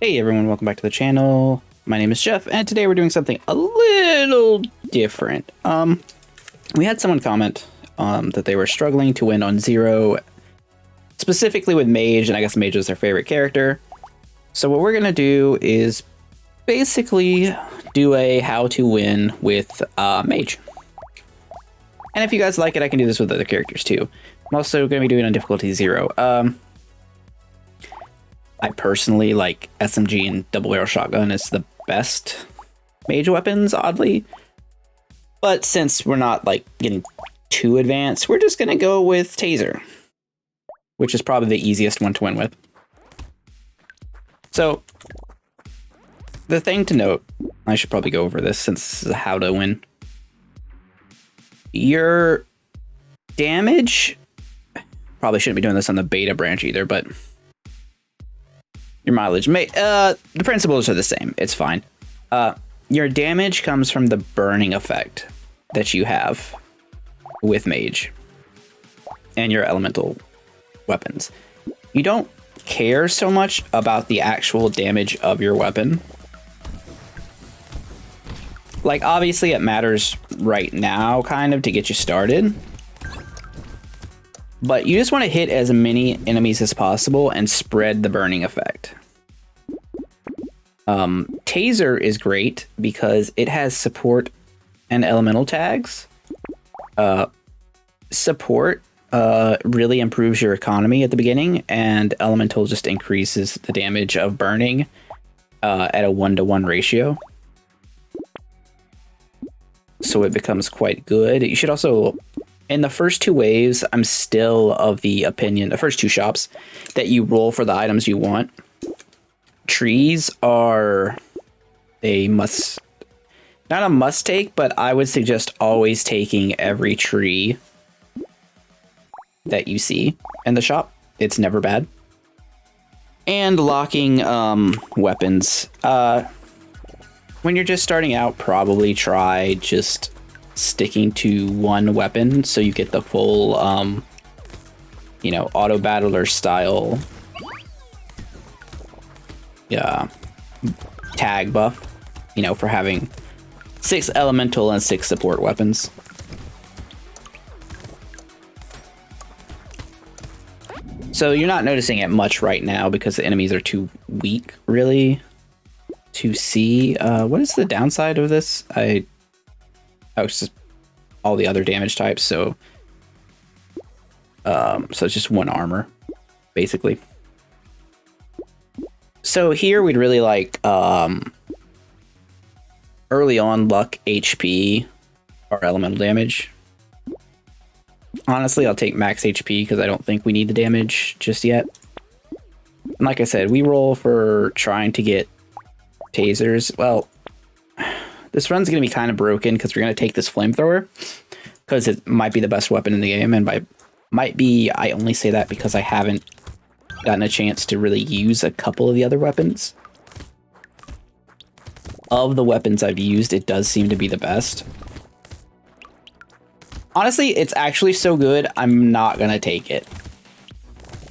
Hey everyone, welcome back to the channel. My name is Jeff, and today we're doing something a little different. We had someone comment that they were struggling to win on Zero, specifically with Mage, and I guess Mage is their favorite character. So what we're gonna do is basically do a how to win with Mage. And if you guys like it, I can do this with other characters too. I'm also gonna be doing it on difficulty 0. I personally like SMG and double barrel shotgun is the best mage weapons, oddly. But since we're not like getting too advanced, we're just gonna go with Taser, which is probably the easiest one to win with. So the thing to note, I should probably go over this since this is how to win. Your damage, probably shouldn't be doing this on the beta branch either, but your mileage the principles are the same. It's fine. Your damage comes from the burning effect that you have with Mage and your elemental weapons. You don't care so much about the actual damage of your weapon. Like, obviously it matters right now, kind of, to get you started. But you just want to hit as many enemies as possible and spread the burning effect. Taser is great because it has support and elemental tags. Support really improves your economy at the beginning, and elemental just increases the damage of burning at a 1-to-1 ratio. So it becomes quite good. You should also, in the first 2 waves, I'm still of the opinion, the first 2 shops, that you roll for the items you want. Trees are a must, not a must take, but I would suggest always taking every tree that you see in the shop. It's never bad. And locking weapons. When you're just starting out, probably try just sticking to one weapon so you get the full, auto battler style tag buff, for having 6 elemental and 6 support weapons. So you're not noticing it much right now because the enemies are too weak, really, to see. What is the downside of this? It's just all the other damage types, so it's just 1 armor, basically. So here we'd really like early on luck, HP, or elemental damage. Honestly, I'll take max HP because I don't think we need the damage just yet. And like I said, we roll for trying to get tasers. Well, this run's going to be kind of broken because we're going to take this flamethrower because it might be the best weapon in the game. And by might be, I only say that because I haven't gotten a chance to really use a couple of the other weapons. Of the weapons I've used, it does seem to be the best. Honestly, it's actually so good, I'm not gonna take it.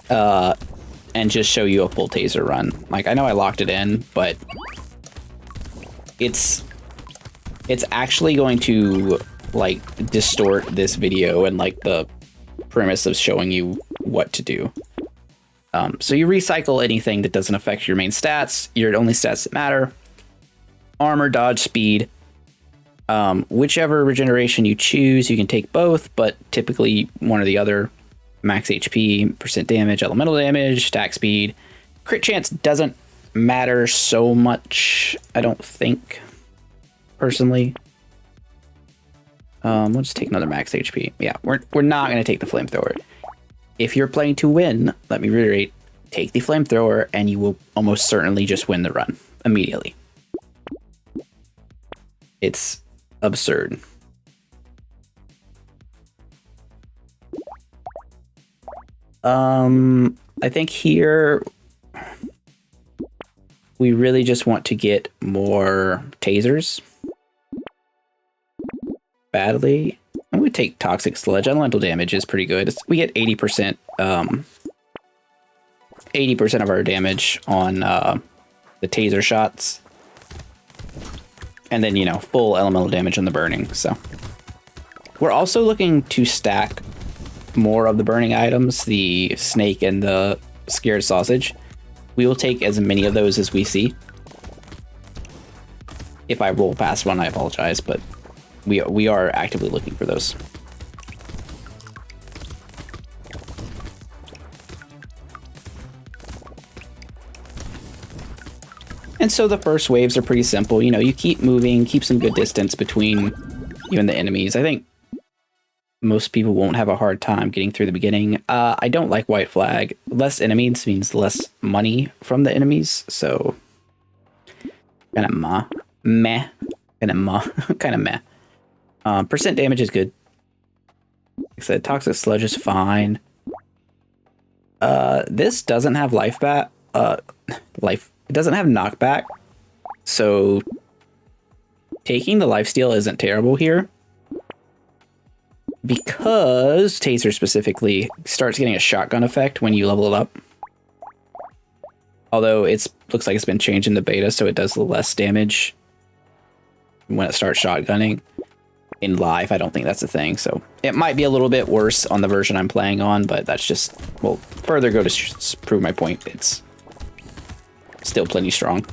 And just show you a full taser run. Like, I know I locked it in, but it's actually going to, like, distort this video and, like, the premise of showing you what to do. So you recycle anything that doesn't affect your main stats, your only stats that matter. Armor, dodge, speed. Whichever regeneration you choose, you can take both, but typically one or the other. Max HP, percent damage, elemental damage, attack speed. Crit chance doesn't matter so much, I don't think, personally. We'll just take another max HP. Yeah, we're not going to take the flamethrower. If you're playing to win, let me reiterate, take the flamethrower and you will almost certainly just win the run immediately. It's absurd. I think here we really just want to get more tasers badly. I'm going to take Toxic Sludge. Elemental damage is pretty good. We get 80% 80% of our damage on the taser shots. And then, you know, full elemental damage on the burning, so. We're also looking to stack more of the burning items, the snake and the scared sausage. We will take as many of those as we see. If I roll past one, I apologize, but we are actively looking for those. And so the first waves are pretty simple. You know, you keep moving, keep some good distance between you and the enemies. I think most people won't have a hard time getting through the beginning. I don't like white flag. Less enemies means less money from the enemies. So kind of meh. Percent damage is good. Like I said, toxic sludge is fine. This doesn't have it doesn't have knockback, so taking the lifesteal isn't terrible here, because Taser specifically starts getting a shotgun effect when you level it up. Although it looks like it's been changed in the beta, so it does less damage when it starts shotgunning. In live, I don't think that's a thing, so it might be a little bit worse on the version I'm playing on, but that's just, well, further go to prove my point. It's still plenty strong.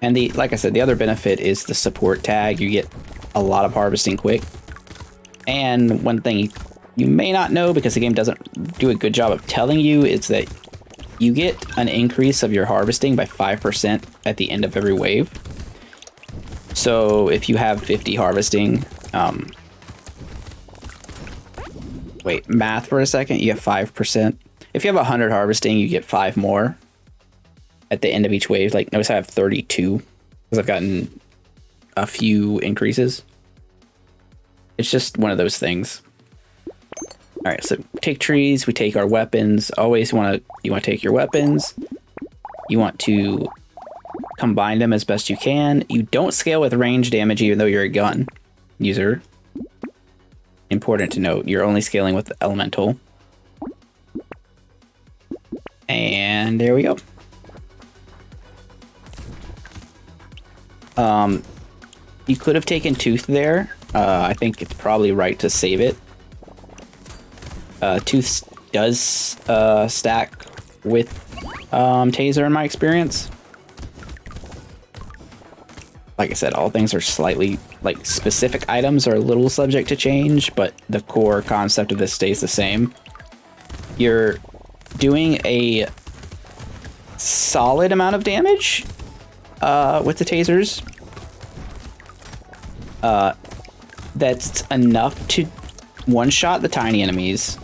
And like I said, the other benefit is the support tag. You get a lot of harvesting quick. And one thing you may not know, because the game doesn't do a good job of telling you, is that you get an increase of your harvesting by 5% at the end of every wave. So if you have 50 harvesting, wait, math for a second, you get 5%. If you have 100 harvesting, you get 5 more at the end of each wave. Like, notice I have 32 because I've gotten a few increases. It's just one of those things. All right, so take trees, we take our weapons. Always you want to take your weapons. You want to combine them as best you can. You don't scale with range damage even though you're a gun user. Important to note, you're only scaling with elemental. And there we go. You could have taken Tooth there. I think it's probably right to save it. Tooth does stack with Taser in my experience. Like I said, all things are slightly, like, specific items are a little subject to change, but the core concept of this stays the same. You're doing a solid amount of damage with the tasers. That's enough to one-shot the tiny enemies.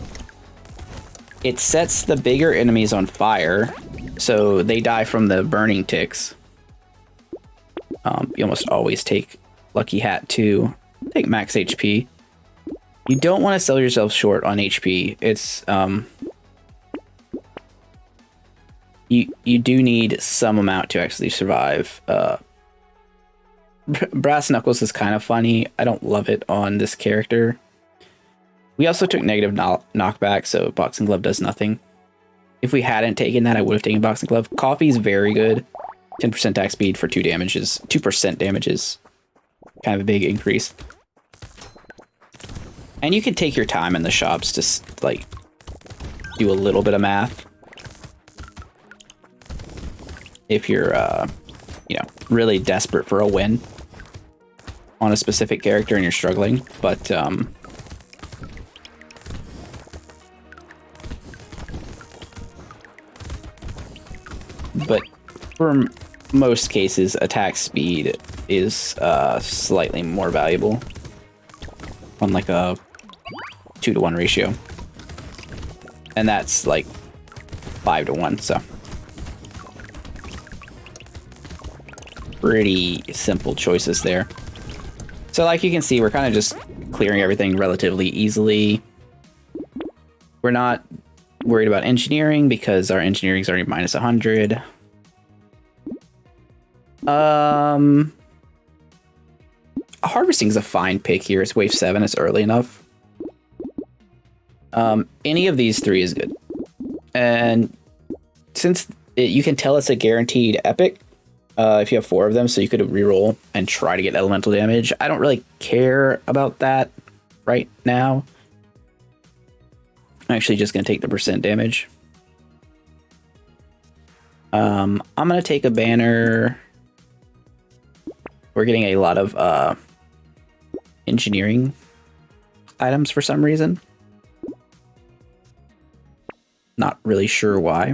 It sets the bigger enemies on fire, so they die from the burning ticks. You almost always take Lucky Hat too. Take max HP. You don't want to sell yourself short on HP. It's you do need some amount to actually survive. Brass Knuckles is kind of funny. I don't love it on this character. We also took negative knockback, so Boxing Glove does nothing. If we hadn't taken that, I would have taken Boxing Glove. Coffee's very good. 10% attack speed for 2% damages. Kind of a big increase. And you can take your time in the shops to, like, do a little bit of math. If you're, you know, really desperate for a win on a specific character and you're struggling. But, for most cases, attack speed is slightly more valuable on like a 2-to-1 ratio. And that's like 5-to-1, so. Pretty simple choices there. So like you can see, we're kind of just clearing everything relatively easily. We're not worried about engineering because our engineering is already minus 100. Harvesting is a fine pick here. It's wave 7. It's early enough. Any of these three is good. And since you can tell it's a guaranteed epic, if you have 4 of them, so you could reroll and try to get elemental damage. I don't really care about that right now. I'm actually just going to take the percent damage. I'm going to take a banner. We're getting a lot of engineering items for some reason. Not really sure why.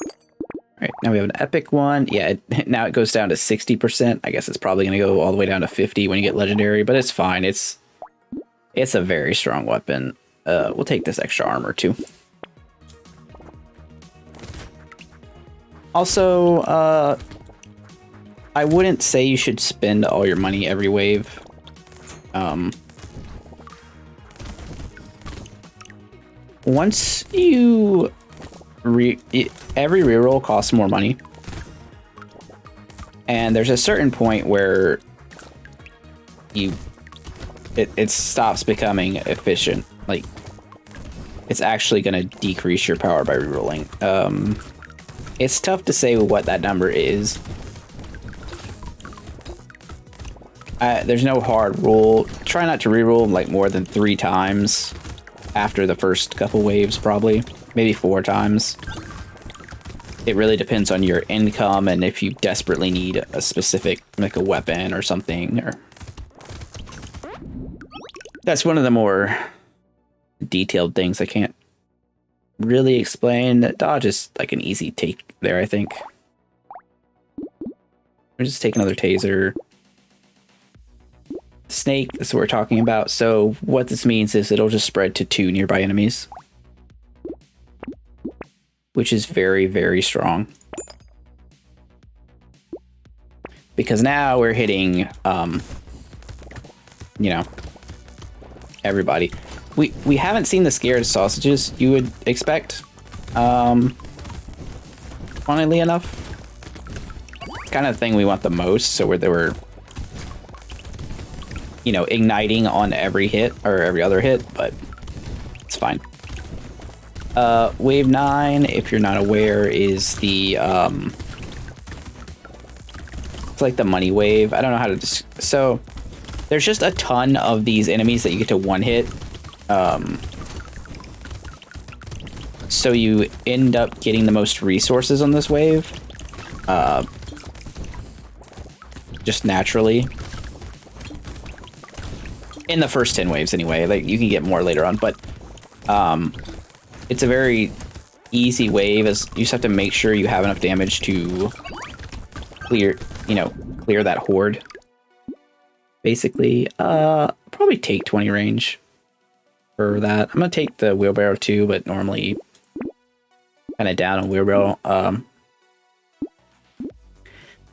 All right, now we have an epic one. Yeah, now it goes down to 60%. I guess it's probably going to go all the way down to 50 when you get legendary, but it's fine. It's a very strong weapon. We'll take this extra armor too. Also, I wouldn't say you should spend all your money every wave. Once you every reroll costs more money, and there's a certain point where it stops becoming efficient. Like, it's actually going to decrease your power by rerolling. It's tough to say what that number is. There's no hard rule. Try not to reroll like more than 3 times after the first couple waves, probably. Maybe 4 times. It really depends on your income and if you desperately need a specific, like a weapon or something. Or that's one of the more detailed things I can't really explain. Dodge is like an easy take there, I think. We'll just take another taser. Snake, that's what we're talking about. So what this means is it'll just spread to 2 nearby enemies, which is very, very strong. Because now we're hitting, you know, everybody. We haven't seen the scared sausages you would expect, funnily enough. Kind of thing we want the most, so where they were, you know, igniting on every hit or every other hit, but it's fine. Wave 9, if you're not aware, is the it's like the money wave. I don't know how to so there's just a ton of these enemies that you get to one hit. So you end up getting the most resources on this wave. Just naturally. In the first 10 waves anyway. Like, you can get more later on, but it's a very easy wave, as you just have to make sure you have enough damage to clear, you know, clear that horde. Basically, probably take 20 range for that. I'm gonna take the wheelbarrow too, but normally kind of down on wheelbarrow.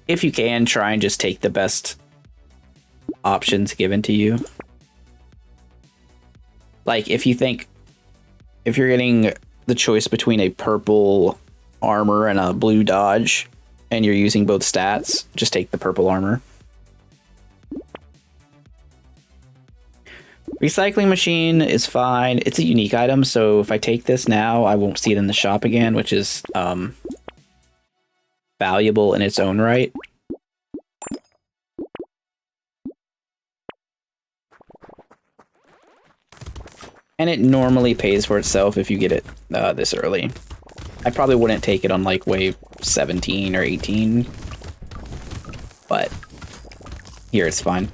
If you can, try and just take the best options given to you. Like, if you're getting the choice between a purple armor and a blue dodge, and you're using both stats, just take the purple armor. Recycling machine is fine. It's a unique item, so if I take this now, I won't see it in the shop again, which is valuable in its own right. And it normally pays for itself if you get it this early. I probably wouldn't take it on like wave 17 or 18, but here it's fine.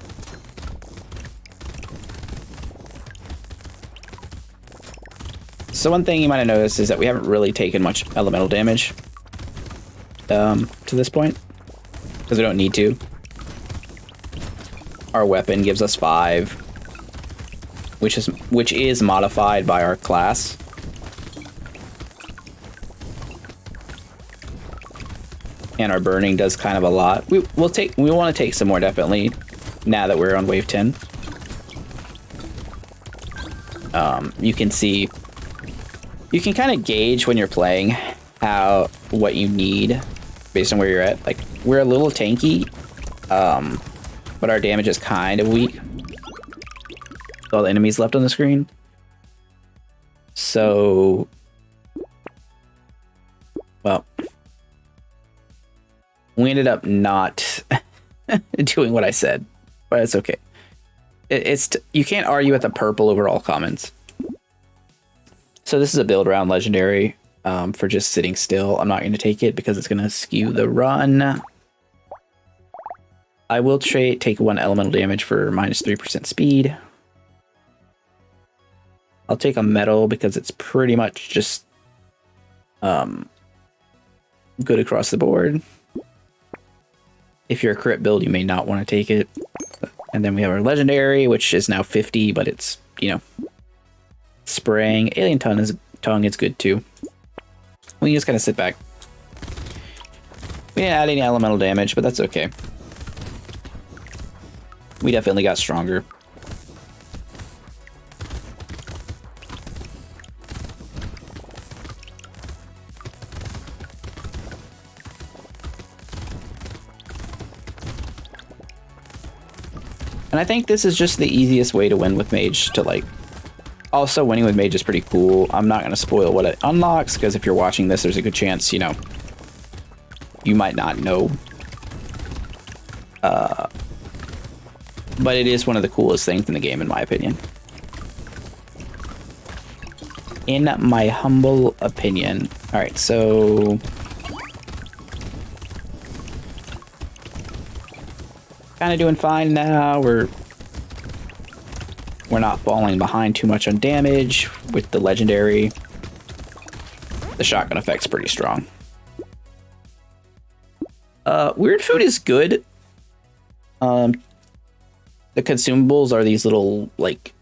So one thing you might have noticed is that we haven't really taken much elemental damage to this point, because we don't need to. Our weapon gives us 5, which is modified by our class. And our burning does kind of a lot. We want to take some more, definitely, now that we're on wave 10. You can see, you can kind of gauge when you're playing what you need based on where you're at. Like, we're a little tanky, but our damage is kind of weak. All the enemies left on the screen. So, well, we ended up not doing what I said, but it's okay. You can't argue with the purple over all commons. So this is a build around legendary for just sitting still. I'm not going to take it because it's going to skew the run. I will take 1 elemental damage for minus 3% speed. I'll take a metal because it's pretty much just good across the board. If you're a crit build, you may not want to take it. And then we have our legendary, which is now 50, but it's, you know, spraying. Alien tongue is good too. We can just kind of sit back. We didn't add any elemental damage, but that's okay. We definitely got stronger. And I think this is just the easiest way to win with Mage to like... Also, winning with Mage is pretty cool. I'm not going to spoil what it unlocks, because if you're watching this, there's a good chance, you know, you might not know. But it is one of the coolest things in the game, in my opinion. In my humble opinion. Alright, so... kind of doing fine now. We're not falling behind too much on damage with the legendary. The shotgun effect's pretty strong. Weird food is good. The consumables are these little, like,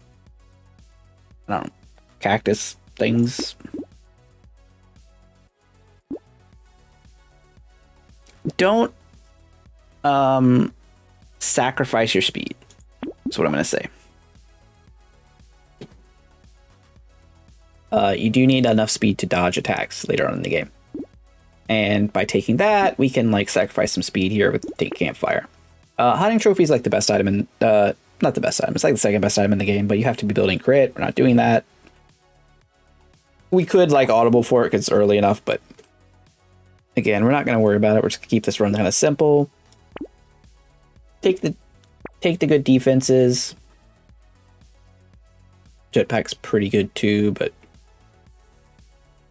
I don't know, cactus things. Don't sacrifice your speed. That's what I'm going to say. You do need enough speed to dodge attacks later on in the game. And by taking that, we can like sacrifice some speed here with take campfire. Hunting trophy is like the best item in, not the best item, it's like the second best item in the game, but you have to be building crit. We're not doing that. We could like audible for it because it's early enough, but again, we're not going to worry about it. We're just going to keep this run kind of simple. Take the good defenses. Jetpack's pretty good too, but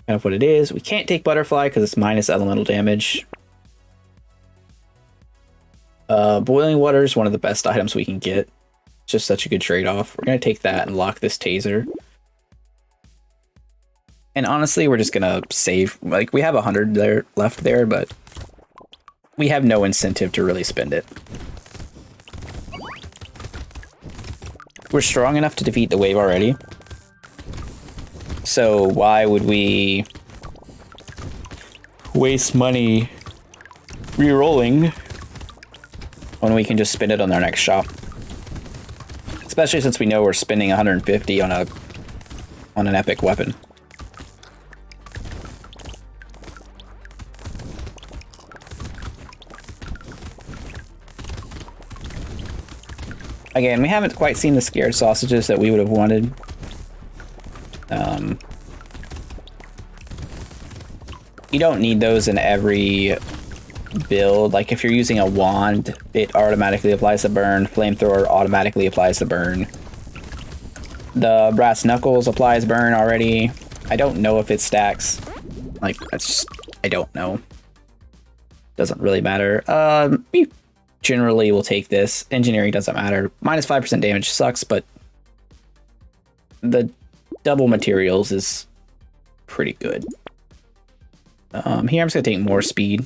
kind of what it is. We can't take butterfly because it's minus elemental damage. Boiling water is one of the best items we can get. It's just such a good trade-off. We're gonna take that and lock this taser. And honestly, we're just gonna save. Like, we have 100 there left there, but we have no incentive to really spend it. We're strong enough to defeat the wave already. So why would we waste money re-rolling when we can just spend it on our next shop? Especially since we know we're spending 150 on an epic weapon. Again, we haven't quite seen the scared sausages that we would have wanted. You don't need those in every build. Like if you're using a wand, it automatically applies the burn. Flamethrower automatically applies the burn. The brass knuckles applies burn already. I don't know if it stacks. Like, that's just, I don't know. Doesn't really matter. You generally will take this. Engineering doesn't matter. Minus 5% damage sucks, but the double materials is pretty good. Here I'm just gonna take more speed.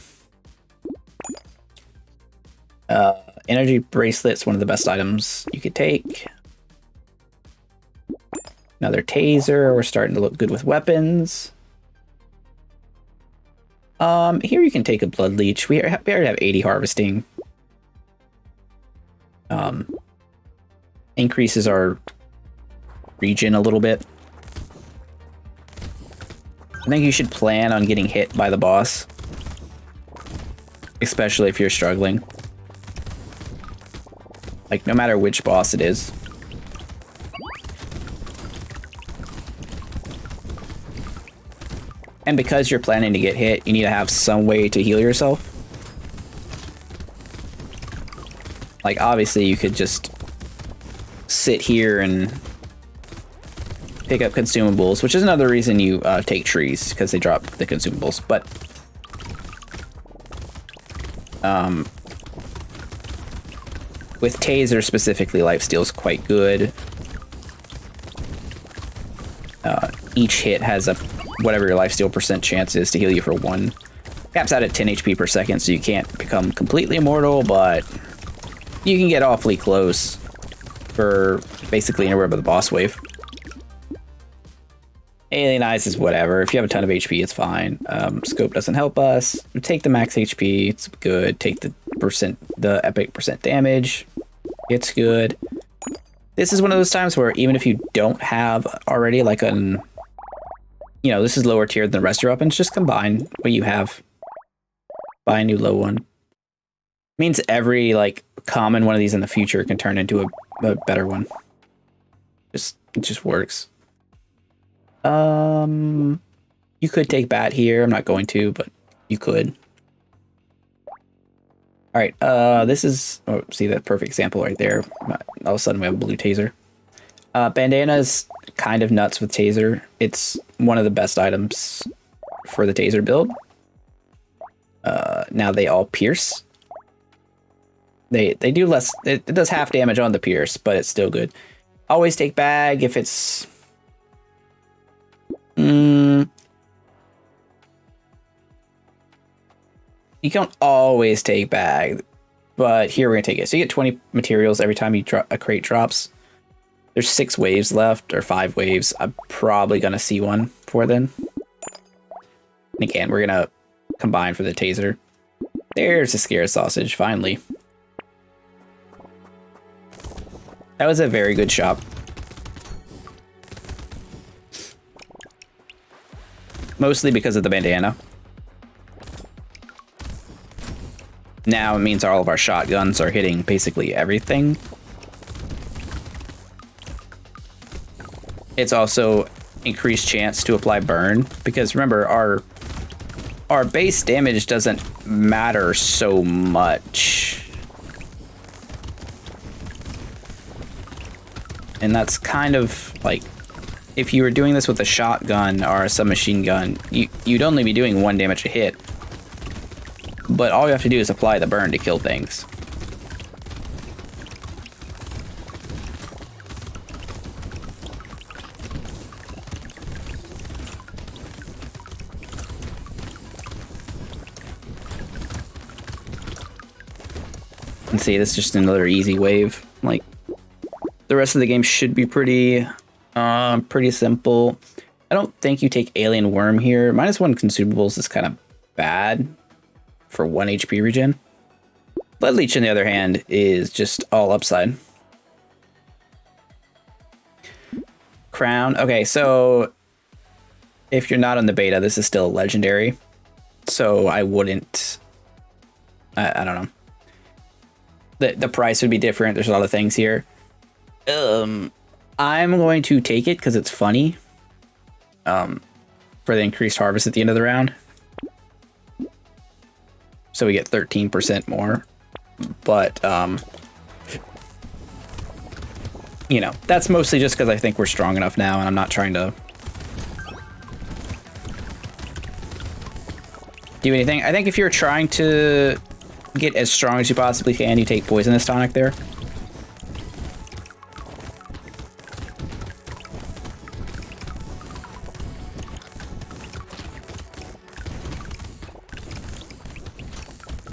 Energy bracelet's one of the best items you could take. Another taser. We're starting to look good with weapons. Here you can take a blood leech. We already have 80 harvesting. Increases our regen a little bit. I think you should plan on getting hit by the boss, especially if you're struggling. Like, no matter which boss it is. And because you're planning to get hit, you need to have some way to heal yourself. Like, obviously, you could just sit here and pick up consumables, which is another reason you take trees, because they drop the consumables. But with Taser specifically, lifesteal is quite good. Each hit has a whatever your lifesteal percent chance is to heal you for 1. Caps out at 10 HP per second, so you can't become completely immortal, but you can get awfully close for basically anywhere but the boss wave. Alien Eyes is whatever. If you have a ton of HP, it's fine. Scope doesn't help us. Take the max HP, it's good. Take the epic percent damage, it's good. This is one of those times where even if you don't have already like an, you know, this is lower tier than the rest of your weapons, just combine what you have. Buy a new low one. Means every like common one of these in the future can turn into a better one. It just works. You could take Bat here. I'm not going to, but you could. All right. This is, oh, see that perfect example right there. All of a sudden we have a blue Taser. Bandana's kind of nuts with Taser. It's one of the best items for the Taser build. Now they all pierce. They do less. It does half damage on the pierce, but it's still good. Always take bag if it's. You don't always take bag, but here we're gonna take it. So you get 20 materials every time you drop a crate drops. There's 6 waves left, or 5 waves. I'm probably gonna see one before then. And again, we're gonna combine for the Taser. There's a Scare Sausage, finally. That was a very good shop. Mostly because of the bandana. Now it means all of our shotguns are hitting basically everything. It's also increased chance to apply burn, because remember, our base damage doesn't matter so much. And that's kind of like, if you were doing this with a shotgun or a submachine gun, you'd only be doing 1 damage a hit. But all you have to do is apply the burn to kill things. And see, this is just another easy wave. Like, the rest of the game should be pretty simple. I don't think you take Alien Worm here. -1 consumables is kind of bad for 1 HP regen. Blood Leech, on the other hand, is just all upside. Crown. Okay, so if you're not on the beta, this is still legendary. So I wouldn't... I don't know. The price would be different. There's a lot of things here. I'm going to take it because it's funny. For the increased harvest at the end of the round. So we get 13% more. But, you know, that's mostly just because I think we're strong enough now, and I'm not trying to do anything. I think if you're trying to get as strong as you possibly can, you take Poisonous Tonic there.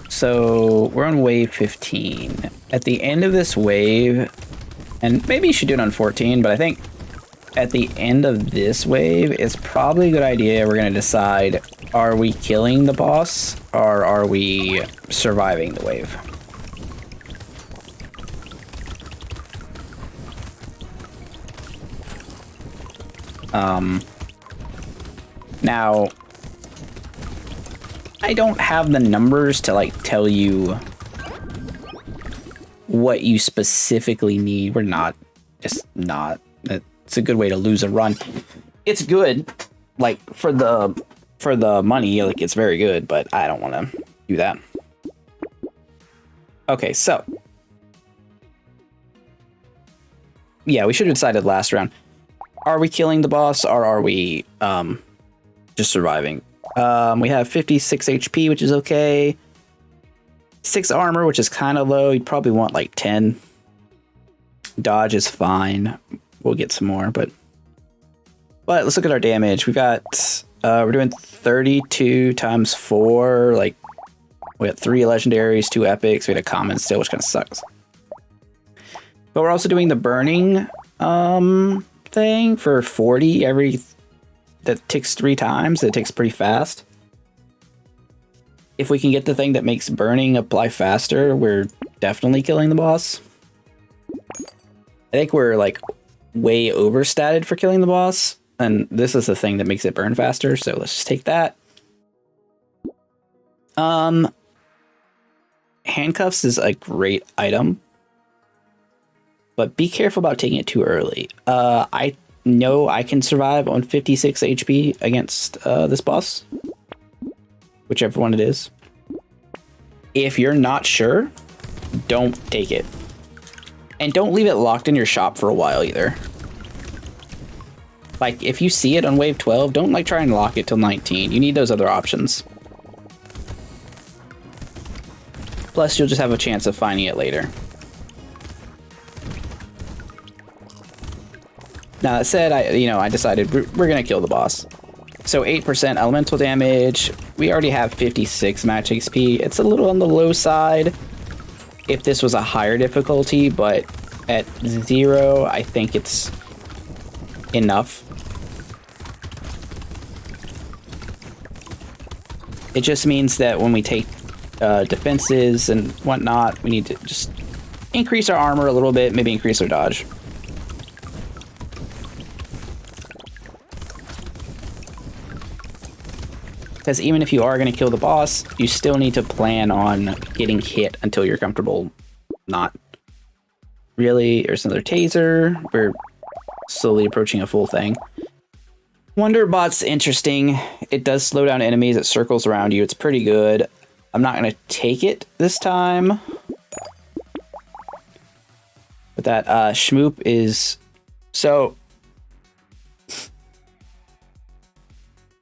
So we're on wave 15. At the end of this wave, and maybe you should do it on 14, but I think at the end of this wave, it's probably a good idea. We're going to decide, are we killing the boss or are we surviving the wave? Now, I don't have the numbers to like tell you what you specifically need. We're not, just not. It's a good way to lose a run. It's good, like for the for the money, like, it's very good, but I don't want to do that. Okay, so. Yeah, we should have decided last round. Are we killing the boss, or are we just surviving? We have 56 HP, which is okay. 6 armor, which is kind of low. You'd probably want like 10. Dodge is fine. We'll get some more, but let's look at our damage. We got we're doing 32 times 4. Like, we got 3 legendaries, 2 epics. We had a common still, which kind of sucks. But we're also doing the burning thing for 40 every. That takes 3 times. It takes pretty fast. If we can get the thing that makes burning apply faster, we're definitely killing the boss. I think we're like way overstated for killing the boss, and this is the thing that makes it burn faster, so let's just take that. Handcuffs is a great item, but be careful about taking it too early. I know I can survive on 56 HP against this boss, whichever one it is. If you're not sure, don't take it. And don't leave it locked in your shop for a while either. Like, if you see it on wave 12, don't like try and lock it till 19. You need those other options. Plus, you'll just have a chance of finding it later. Now, that said, I decided we're gonna kill the boss. So 8% elemental damage. We already have 56 match XP. It's a little on the low side if this was a higher difficulty, but at 0, I think it's enough. It just means that when we take defenses and whatnot, we need to just increase our armor a little bit, maybe increase our dodge. Because even if you are going to kill the boss, you still need to plan on getting hit until you're comfortable not. Really, there's another taser. We're slowly approaching a full thing. Wonderbot's interesting. It does slow down enemies. It circles around you. It's pretty good. I'm not going to take it this time. But that Shmoop is... So...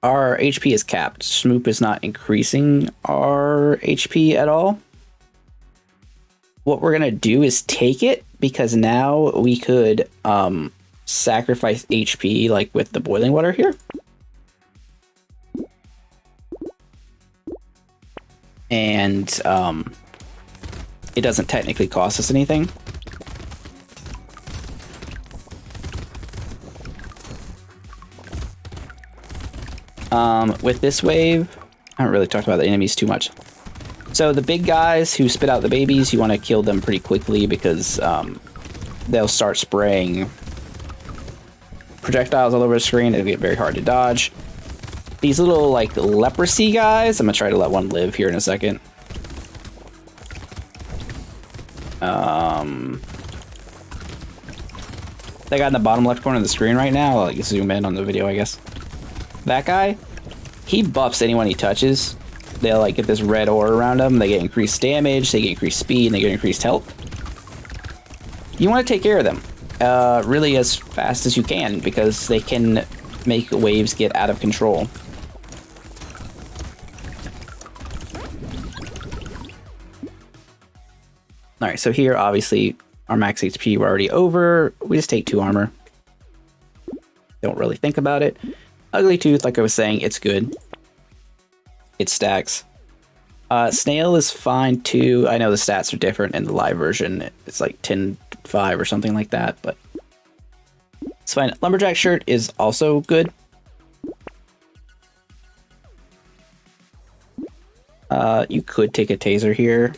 Our HP is capped. Shmoop is not increasing our HP at all. What we're going to do is take it, because now we could sacrifice HP, like with the boiling water here. And it doesn't technically cost us anything. With this wave, I haven't really talked about the enemies too much. So the big guys who spit out the babies, you want to kill them pretty quickly, because they'll start spraying projectiles all over the screen. It'll get very hard to dodge. These little, like, leprosy guys, I'm going to try to let one live here in a second. That guy in the bottom left corner of the screen right now, I'll, like, zoom in on the video, I guess. That guy, he buffs anyone he touches. They'll like get this red aura around them. They get increased damage, they get increased speed, and they get increased health. You want to take care of them really as fast as you can, because they can make waves get out of control. Alright, so here obviously our max HP we're already over. We just take 2 armor. Don't really think about it. Ugly Tooth, like I was saying, it's good. It stacks. Snail is fine too. I know the stats are different in the live version. It's like 10-5 or something like that, but it's fine. Lumberjack Shirt is also good. You could take a taser here.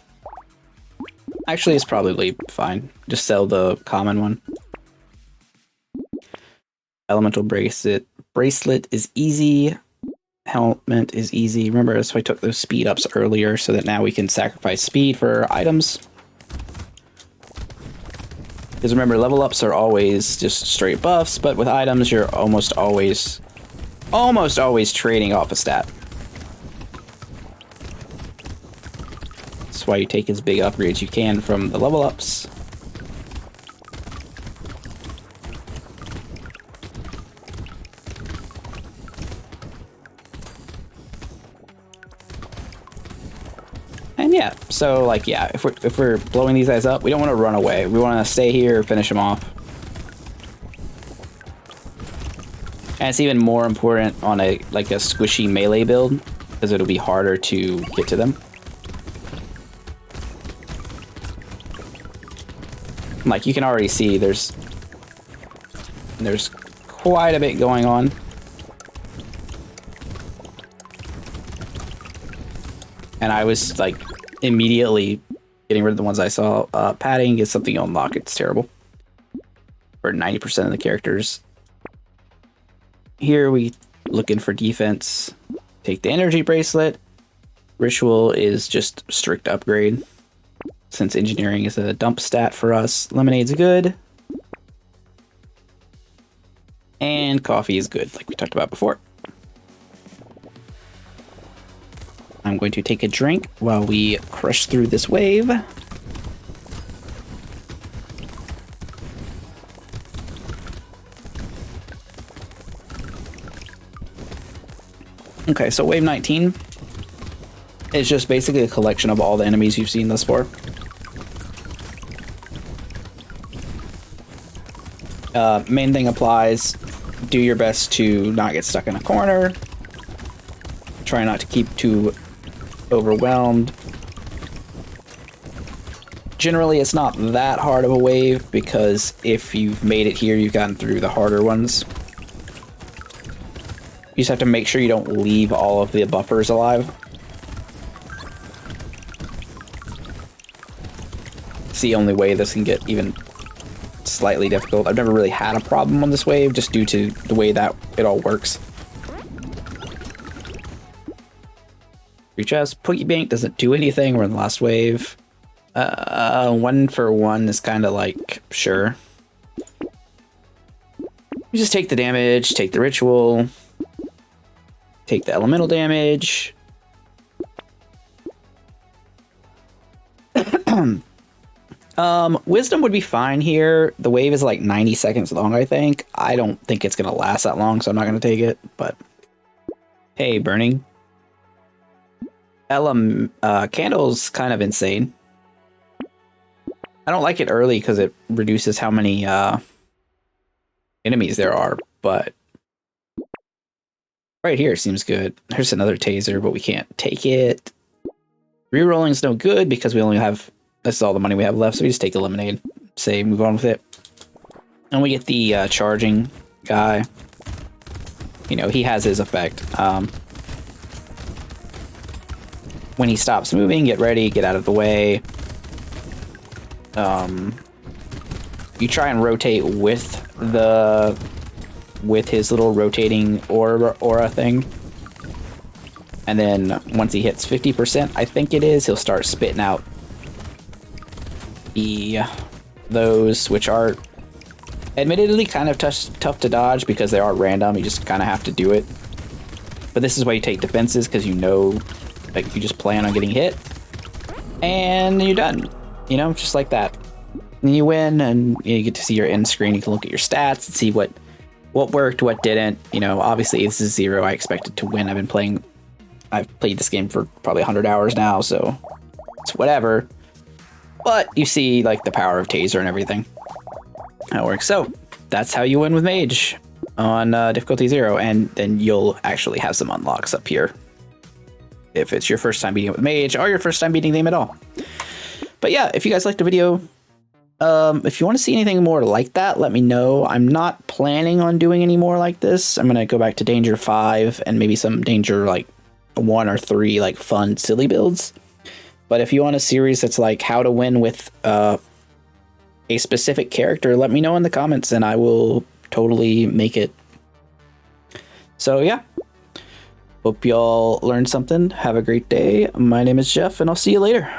Actually, it's probably fine. Just sell the common one. Elemental Bracelet is easy. Helmet is easy. Remember, so I took those speed ups earlier so that now we can sacrifice speed for items. Because remember, level ups are always just straight buffs, but with items, you're almost always trading off a stat. That's why you take as big upgrades you can from the level ups. And yeah, so like, yeah, if we're blowing these guys up, we don't want to run away. We want to stay here, finish them off. And it's even more important on a squishy melee build, because it'll be harder to get to them. Like, you can already see there's quite a bit going on. And I was like immediately getting rid of the ones I saw. Padding is something you unlock. It's terrible for 90% of the characters. Here we looking for defense. Take the energy bracelet. Ritual is just strict upgrade, since engineering is a dump stat for us. Lemonade's good. And coffee is good, like we talked about before. I'm going to take a drink while we crush through this wave. Okay, so wave 19 is just basically a collection of all the enemies you've seen thus far. Main thing applies. Do your best to not get stuck in a corner. Try not to keep too overwhelmed. Generally, it's not that hard of a wave, because if you've made it here, you've gotten through the harder ones. You just have to make sure you don't leave all of the buffers alive. It's the only way this can get even slightly difficult. I've never really had a problem on this wave, just due to the way that it all works. Your chest. Pokebank doesn't do anything. We're in the last wave. 1 for 1 is kind of like, sure. You just take the damage, take the ritual, take the elemental damage. Wisdom would be fine here. The wave is like 90 seconds long, I think. I don't think it's gonna last that long, so I'm not gonna take it, but hey, burning. Candle's kind of insane. I don't like it early because it reduces how many enemies there are, but right here seems good. There's another taser, but we can't take it. Rerolling's no good because we only have, this is all the money we have left, so we just take the lemonade. Say, move on with it. And we get the charging guy. You know, he has his effect. When he stops moving, get ready, get out of the way. You try and rotate with his little rotating aura thing. And then once he hits 50%, I think it is, he'll start spitting out those, which are admittedly kind of tough to dodge because they are random. You just kind of have to do it. But this is why you take defenses, because you know, like, you just plan on getting hit and you're done, you know, just like that. And you win, and you get to see your end screen. You can look at your stats and see what worked, what didn't. You know, obviously this is 0. I expected to win. I've played this game for probably 100 hours now, so it's whatever. But you see, like, the power of taser and everything. How it works. So that's how you win with Mage on difficulty 0, and then you'll actually have some unlocks up here if it's your first time beating it with Mage, or your first time beating them at all. But yeah, if you guys liked the video, if you want to see anything more like that, let me know. I'm not planning on doing any more like this. I'm going to go back to Danger 5 and maybe some Danger, like, 1 or 3, like, fun, silly builds. But if you want a series that's like how to win with a specific character, let me know in the comments and I will totally make it. So yeah, hope y'all learned something. Have a great day. My name is Jeff, and I'll see you later.